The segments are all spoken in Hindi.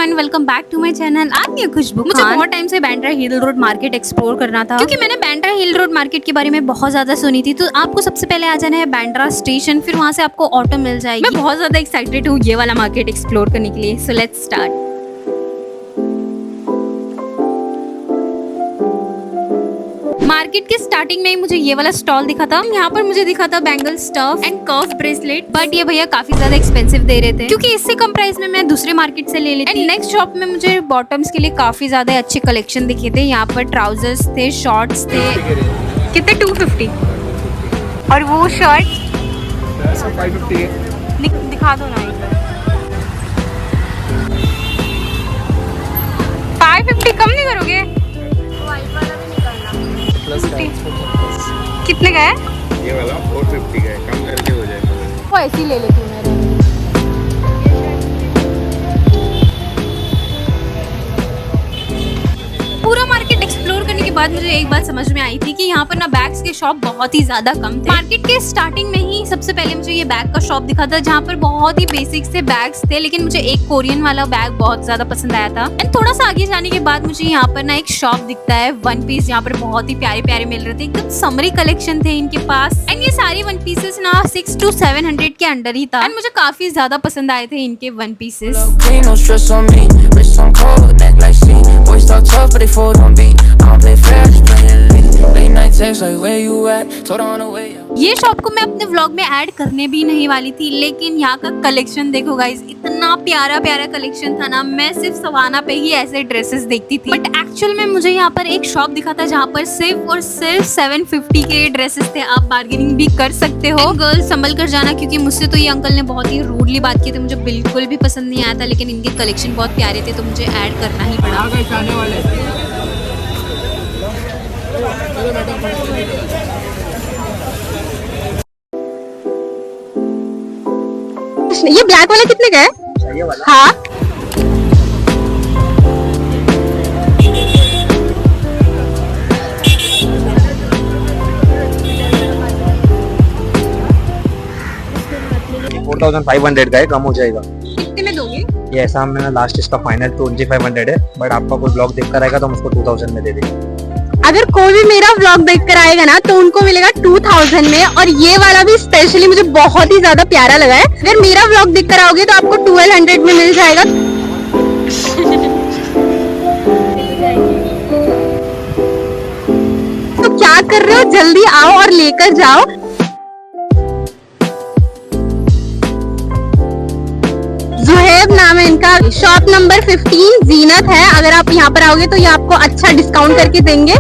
Everyone, welcome back to my channel. आप ये खुशबू मुझे बहुत टाइम से Bandra hill road market explore करना था, क्योंकि मैंने बांद्रा हिल रोड मार्केट के बारे में बहुत ज्यादा सुनी थी। तो आपको सबसे पहले आ जाना है बांद्रा स्टेशन, फिर वहाँ से आपको ऑटो मिल जाएगी। मैं बहुत ज्यादा एक्साइटेड हूँ ये वाला मार्केट एक्सप्लोर करने के लिए। So let's start. मार्केट के स्टार्टिंग में ही मुझे ये वाला स्टॉल दिखा था। यहाँ पर मुझे दिखा था bangle stuff and curve bracelet, but ये भैया काफी ज्यादा एक्सपेंसिव दे रहे थे, क्योंकि इससे कम प्राइस में मैं दूसरे मार्केट से ले ली थी। एंड नेक्स्ट शॉप में मुझे बॉटम्स के लिए काफी ज्यादा अच्छे कलेक्शन दिखे थे। यहाँ पर ट्राउजर्स थे, शॉर्ट्स थे। कितने? 250। और वो शर्ट 550 है। दिखा दो ना। 550 कम नहीं करोगे? कितने का है ये वाला? 450 का है, कम करके हो जाएगा। वो ऐसी ले लेती हूँ मैं। पूरा मार्केट एक्सप्लोर करने के बाद मुझे एक बात समझ में आई थी कि यहाँ पर ना बैग्स के शॉप बहुत ही ज्यादा कम थे। मार्केट के स्टार्टिंग में ही सबसे पहले मुझे ये बैग का शॉप दिखा था, जहाँ पर बहुत ही बेसिक से बैग्स थे, लेकिन मुझे एक कोरियन वाला बैग बहुत ज्यादा पसंद आया था। एंड थोड़ा सा आगे जाने के बाद मुझे यहाँ पर ना एक शॉप दिखता है वन पीस, यहाँ पर बहुत ही प्यारे प्यारे मिल रहे थे। एकदम समरी कलेक्शन थे इनके पास। एंड ये सारी वन पीसेस ना 600 to 700 के अंडर ही था। एंड मुझे काफी ज्यादा पसंद आए थे इनके वन पीसेस। ये शॉप को मैं अपने व्लॉग में ऐड करने भी नहीं वाली थी, लेकिन यहाँ का कलेक्शन देखो गाइस, इतना प्यारा प्यारा कलेक्शन था ना। मैं सिर्फ सवाना पे ही ऐसे ड्रेसेस देखती थी, बट एक्चुअल में मुझे यहाँ पर एक शॉप दिखा था जहाँ पर सिर्फ और सिर्फ 750 के ड्रेसेस थे। आप बार्गेनिंग भी कर सकते हो। गर्ल्स संभल कर जाना, क्योंकि मुझसे तो ये अंकल ने बहुत ही रूडली बात की थी, मुझे बिल्कुल भी पसंद नहीं आया था। लेकिन इनके कलेक्शन बहुत प्यारे थे, तो मुझे ऐड करना ही पड़ा। ये ब्लैक वाला कितने का है? ये वाला? हाँ, ये 4500 का है, कम हो जाएगा। कितने में दोगे? ये ऐसा मैंने लास्ट इसका फाइनल 2500 है, बट आपका कोई ब्लॉग देख कर आएगा तो हम उसको 2000 में दे देंगे। अगर कोई भी मेरा व्लॉग देख कर आएगा ना तो उनको मिलेगा 2000 में। और ये वाला भी स्पेशली मुझे बहुत ही ज्यादा प्यारा लगा है। अगर मेरा व्लॉग देख कर आओगे तो आपको 1200 में मिल जाएगा। तो क्या कर रहे हो, जल्दी आओ और लेकर जाओ। जुहेब नाम है इनका। शॉप नंबर 15 जीनत है। अगर आप यहाँ पर आओगे तो ये आपको अच्छा डिस्काउंट करके देंगे।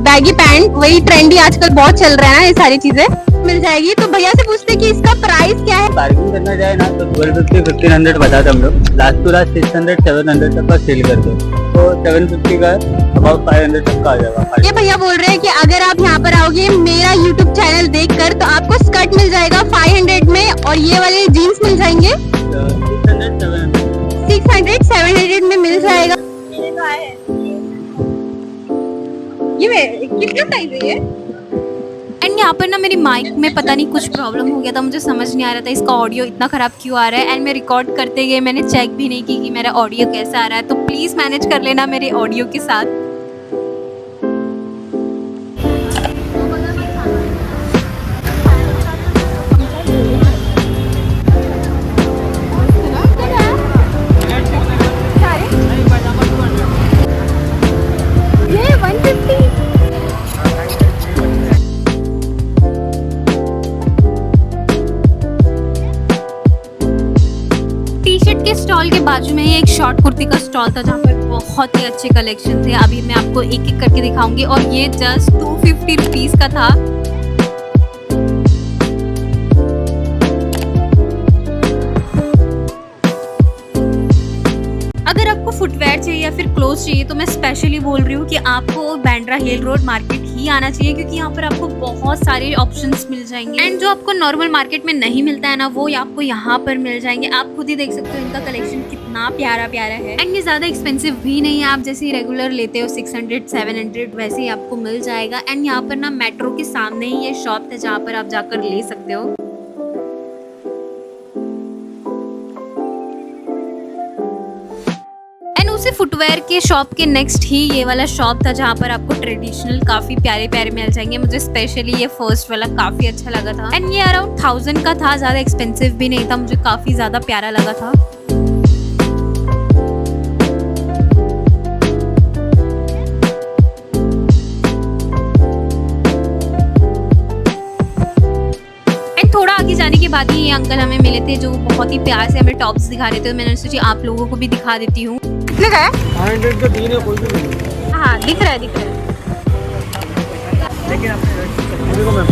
बैगी पैंट वही ट्रेंडी आजकल बहुत चल रहा है ना, ये सारी चीजें मिल जाएगी। तो भैया से पूछते कि इसका प्राइस क्या है। बार्गेनिंग करना जाए ना तो 1250 1500 बताते हम लोग। लास्ट टू लास्ट 600 700 तक का सेल करते हैं, तो 750 का अबाउट 500 तक का आ जाएगा। ये भैया बोल रहे हैं कि अगर आप यहाँ पर आओगे मेरा यूट्यूब चैनल देखकर तो आपको स्कर्ट मिल जाएगा 500 में, और ये वाले जीन्स मिल जाएंगे 600 700 में मिल जाएगा। ये कितना प्राइस है ये? एंड यहाँ पर ना मेरी माइक में पता नहीं कुछ प्रॉब्लम हो गया था, मुझे समझ नहीं आ रहा था इसका ऑडियो इतना खराब क्यों आ रहा है। एंड मैं रिकॉर्ड करते गए, मैंने चेक भी नहीं की कि मेरा ऑडियो कैसा आ रहा है। तो प्लीज मैनेज कर लेना मेरे ऑडियो के साथ। ये 150। टी शर्ट के स्टॉल के बाजू में ही एक शॉर्ट कुर्ती का स्टॉल था, जहाँ पर बहुत ही अच्छे कलेक्शन थे। अभी मैं आपको एक एक करके दिखाऊंगी, और ये जस्ट 250 रुपीज का था। अगर आपको फुटवेयर चाहिए या फिर क्लोथ चाहिए तो मैं स्पेशली बोल रही हूँ कि आपको बांद्रा हिल रोड मार्केट ही आना चाहिए, क्योंकि यहाँ पर आपको बहुत सारे ऑप्शंस मिल जाएंगे एंड जो आपको नॉर्मल मार्केट में नहीं मिलता है ना, वो आपको यहाँ पर मिल जाएंगे। आप खुद ही देख सकते हो इनका कलेक्शन कितना प्यारा प्यारा है एंड ये ज्यादा एक्सपेंसिव भी नहीं है। आप जैसे रेगुलर लेते हो 600-700 वैसे ही आपको मिल जाएगा एंड यहाँ पर ना मेट्रो के सामने ही ये शॉप है जहाँ पर आप जाकर ले सकते हो। उसी फुटवेयर के शॉप के नेक्स्ट ही ये वाला शॉप था जहाँ पर आपको ट्रेडिशनल काफी प्यारे प्यारे मिल जाएंगे। मुझे स्पेशली ये फर्स्ट वाला काफी अच्छा लगा था एंड ये अराउंड 1000 का था, ज्यादा एक्सपेंसिव भी नहीं था, मुझे काफी ज्यादा प्यारा लगा था। थोड़ा आगे जाने के बाद ही ये अंकल हमें मिले थे जो बहुत ही प्यार से हमें टॉप्स दिखा रहे थे, तो मैंने सोची आप लोगों को भी दिखा देती हूँ। कितने का है? 100 का 3 है, कोई भी नहीं। हाँ दिख रहा है दिख रहा है। लेकिन आपने देखो मैम,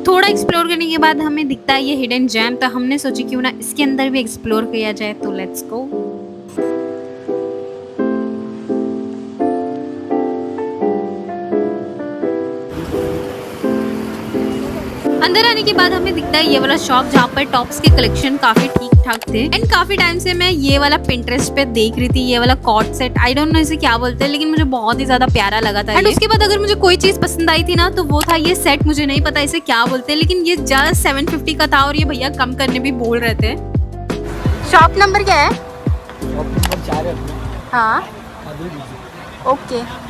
थोड़ा एक्सप्लोर करने के बाद हमें दिखता है ये हिडन जेम, तो हमने सोची क्यों ना इसके अंदर भी एक्सप्लोर किया जाए, तो लेट्स गो। अंदर आने के बाद हमें दिखता है ये वाला शॉप जहाँ पर टॉप्स के कलेक्शन काफी ठीक ठाक थे एंड काफी टाइम से मैं ये वाला पिंटरेस्ट पे देख रही थी, ये वाला cot set, I don't know इसे क्या बोलते हैं, लेकिन मुझे बहुत ही ज्यादा प्यारा लगा था। एंड उसके बाद अगर मुझे कोई चीज पसंद आई थी ना, तो वो था ये सेट। मुझे नहीं पता इसे क्या बोलते हैं, लेकिन ये जस्ट 750 का था और ये भैया कम करने भी बोल रहे थे। शॉप नंबर क्या है? शॉप नंबर 4 है। हाँ ओके।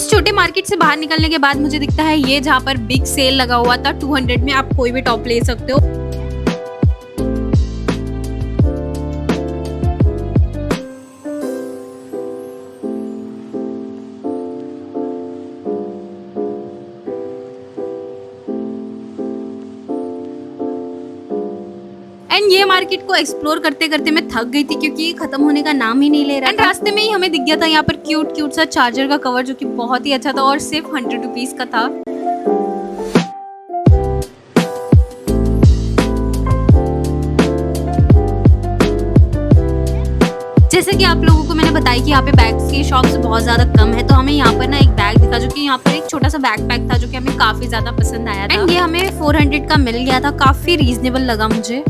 छोटे मार्केट से बाहर निकलने के बाद मुझे दिखता है ये जहाँ पर बिग सेल लगा हुआ था, 200 में आप कोई भी टॉप ले सकते हो। एंड ये मार्केट को एक्सप्लोर करते करते मैं थक गई थी, क्योंकि ये खत्म होने का नाम ही नहीं ले रहा। एंड रास्ते में ही हमें दिख गया था यहाँ पर क्यूट क्यूट सा चार्जर का कवर, जो कि बहुत ही अच्छा था और सिर्फ 100 रुपीज का था। जैसे कि आप लोगों को मैंने बताया कि यहाँ पे बैग्स की शॉप्स बहुत ज्यादा कम है, तो हमें यहाँ पर ना एक बैग दिखा, जो कि यहाँ पर एक छोटा सा बैकपैक था जो कि हमें काफी ज्यादा पसंद आया था एंड ये हमें 400 का मिल गया था, काफी रीजनेबल लगा मुझे।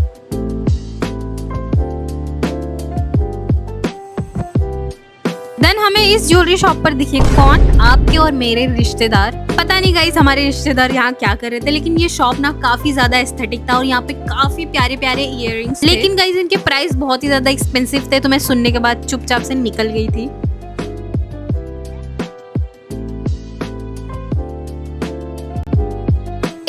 देन हमें इस ज्वेलरी शॉप पर दिखे कौन, आपके और मेरे रिश्तेदार। पता नहीं गाइस हमारे रिश्तेदार यहाँ क्या कर रहे थे, लेकिन ये शॉप ना काफी ज्यादा एस्थेटिक था और यहाँ पे काफी प्यारे प्यारे इयररिंग्स थे। लेकिन गाइस इनके प्राइस बहुत ही ज्यादा एक्सपेंसिव थे, तो मैं सुनने के बाद चुपचाप से निकल गई थी।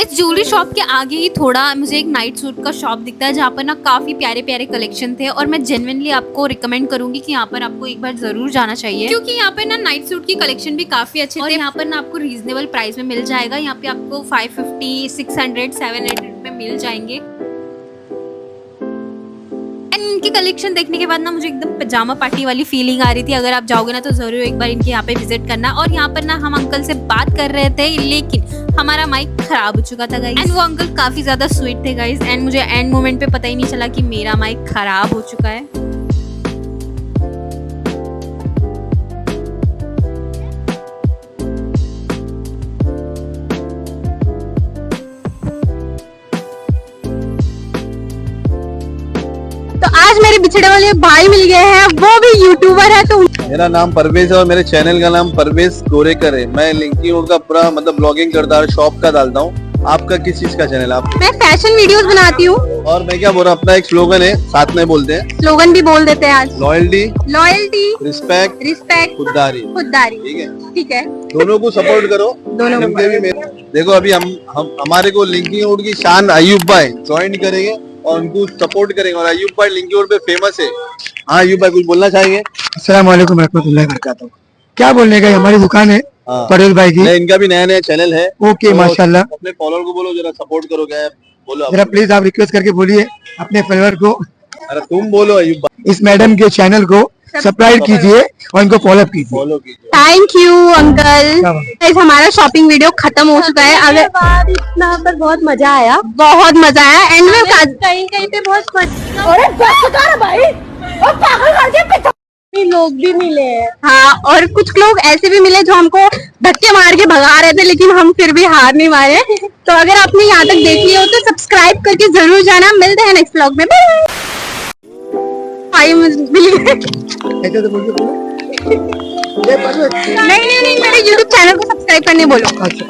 इस ज्वेलरी शॉप के आगे ही थोड़ा मुझे एक नाइट सूट का शॉप दिखता है, जहाँ पर ना काफी प्यारे प्यारे कलेक्शन थे और मैं जेन्युइनली आपको रिकमेंड करूंगी कि यहाँ पर आपको एक बार जरूर जाना चाहिए, क्योंकि यहाँ पे ना नाइट सूट की कलेक्शन भी काफी अच्छे थे और यहाँ पर ना आपको रीजनेबल प्राइस में मिल जाएगा। यहाँ पे आपको 550, 600, 700 पे मिल जाएंगे। इनकी कलेक्शन देखने के बाद ना मुझे एकदम पजामा पार्टी वाली फीलिंग आ रही थी। अगर आप जाओगे ना तो जरूर एक बार इनके यहाँ पे विजिट करना। और यहाँ पर ना हम अंकल से बात कर रहे थे, लेकिन हमारा माइक खराब हो चुका था गाइस, एंड वो अंकल काफी ज्यादा स्वीट थे गाइस, एंड मुझे एंड मोमेंट पे पता ही नहीं चला कि मेरा माइक खराब हो चुका है। तो आज मेरे बिछड़े वाले भाई मिल गए हैं, वो भी यूट्यूबर है। तो मेरा नाम परवेज है और मेरे चैनल का नाम परवेज गोरेकर है। मैं लिंकिंग का पूरा मतलब ब्लॉगिंग करता हूँ, शॉप का डालता हूँ। आपका किस चीज का चैनल है? आप? मैं फैशन वीडियोस बनाती हूँ। और मैं क्या बोल रहा हूँ, अपना एक स्लोगन है, साथ में बोलते हैं। स्लोगन भी बोल देते हैं आज। लॉयल्टी, रिस्पेक्ट, खुददारी। ठीक है, ठीक है। दोनों को सपोर्ट करो। दोनों को। भी देखो अभी हम हमारे को लिंकिंग की शान अयूब भाई ज्वाइन करेंगे और उनको सपोर्ट करेंगे। और अयूब भाई लिंकिंग पे फेमस है। हाँ अयूब भाई कुछ बोलना चाहेंगे? अस्सलाम वालेकुम रहमतुल्लाहि वबरकातुहू। क्या बोलने का, हमारी दुकान है हाँ। पटेल भाई की। नहीं, इनका भी नया नया चैनल है। ओके, तो माशाल्लाह। अपने फॉलोअर को बोलो जरा सपोर्ट करो, क्या है बोलो आप। जरा प्लीज आप रिक्वेस्ट करके बोलिए अपने फॉलोअर को अरे तुम बोलो अयूब भाई, इस मैडम के चैनल को सब्सक्राइब कीजिए और इनको फॉलो कीजिए। फॉलो कीजिए। Thank you uncle. क्या बात। गाइस, हमारा शॉपिंग वीडियो खत्म हो चुका है। अगर इतना पर बहुत मजा आया, बहुत मजा आया एंड में कहीं कहीं पे बहुत अरे बस कर भाई, और पागल कर दिया। लोग भी मिले हैं। हाँ, और कुछ लोग ऐसे भी मिले जो हमको धक्के मार के भगा रहे थे, लेकिन हम फिर भी हार नहीं मारे। तो अगर आपने यहाँ तक देख लिया हो तो सब्सक्राइब करके जरूर जाना। मिलते हैं नेक्स्ट व्लॉग में। भाई मिल गए। ऐसे तो बोलिए, बोलो। नहीं, मेरे YouTube चैनल को सब्सक्राइब करने बोलो। अच्छा।